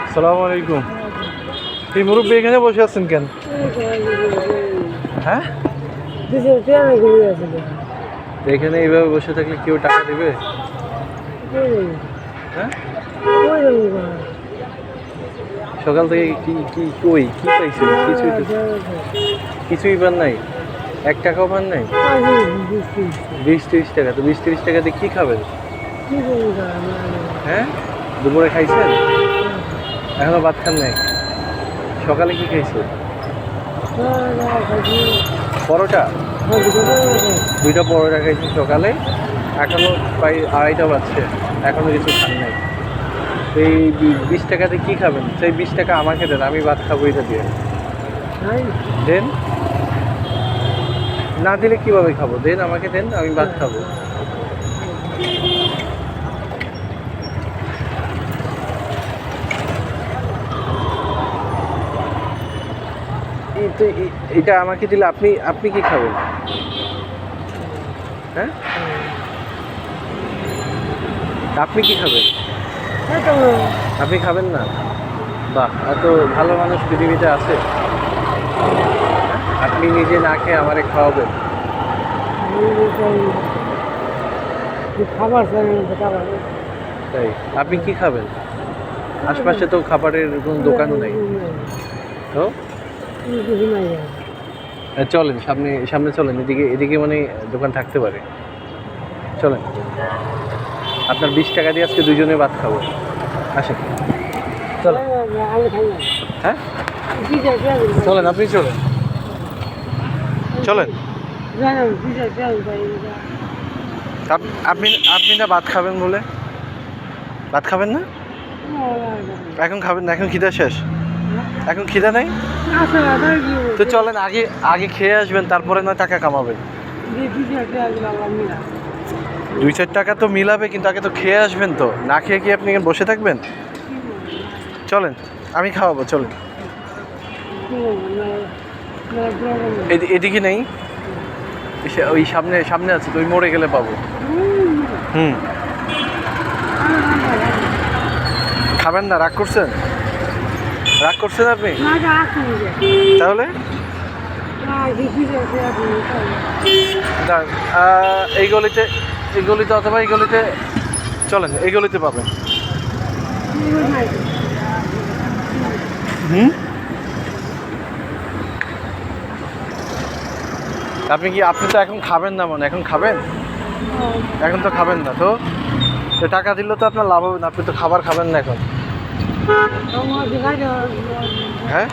আসসালামু আলাইকুম। এই মুরব্বী এখানে বসে আছেন কেন? হ্যাঁ, এখানে এইভাবে বসে থাকলে কেউ টাকা দেবে? হ্যাঁ, সকাল থেকে কি কি কই কি পাইছে? কিছুই তো কিছুই পান নাই, 1 টাকাও পান নাই। 20-30 টাকা, তো 20-30 টাকা দিয়ে কি খাবেন? হ্যাঁ, দুপুরে খাইছেন? এখনো ভাত খান নাই? সকালে কি খাইছে? পরোটা, 2টা পরোটা খাইছি সকালে। এখনো প্রায় 2:30টা বাজছে, এখনো কিছু খান নাই। এই 20 টাকাতে কি খাবেন? সেই 20 টাকা আমাকে দেন, আমি ভাত খাবো এটা দিয়ে। দেন, না দিলে কিভাবে খাবো? দেন, আমাকে দেন, আমি ভাত খাবো। এটা আমাকে দিলে আপনি আপনি কি খাবেন? হ্যাঁ, আপনি কি খাবেন? আপনি খাবেন না? বাহ, এত ভালো মানুষ পৃথিবীতে আছে। আপনি নিজে না খেয়ে আমারে খাওয়াবেন? তাই, আপনি কি খাবেন? আশপাশে তো খাবারের কোনো দোকানও নেই। তো চলেন, সামনে সামনে চলেন, এদিকে এদিকে মানে দোকান থাকতে পারে। চলেন, আপনার 20 টাকা দিয়ে আজকে দুজনে ভাত খাবো। আসেন, চলেন। হ্যাঁ, চলেন, আপনি চলেন, চলেন। আপনি আপনি না ভাত খাবেন বলে? ভাত খাবেন না? এখন খাবেন না? এখন খিদা শেষ? এখন খিদা নেই? তো চলেন, আগে আগে খেয়ে আসবেন, তারপরে না টাকা কামাবেন। 2-4 টাকা তো মিলাবে, কিন্তু আগে তো খেয়ে আসবেন। তো না খেয়ে কি আপনি বসে থাকবেন? চলেন, আমি খাওয়াবো, চলেন। এদিকে নেই, ওই সামনে সামনে আছে তো, ওই মোড়ে গেলে পাবো। খাবেন না? রাগ করছেন? রাগ করছেন আপনি? তাহলে এই গলিতে, এই গলিতে অথবা এই গলিতে চলেন, এই গলিতে পাবেন। আপনি কি, আপনি তো এখন খাবেন না মানে? এখন খাবেন? এখন তো খাবেন না, তো টাকা দিলে তো আপনার লাভ হবে না। আপনি তো খাবার খাবেন না এখন। হ্যাঁ,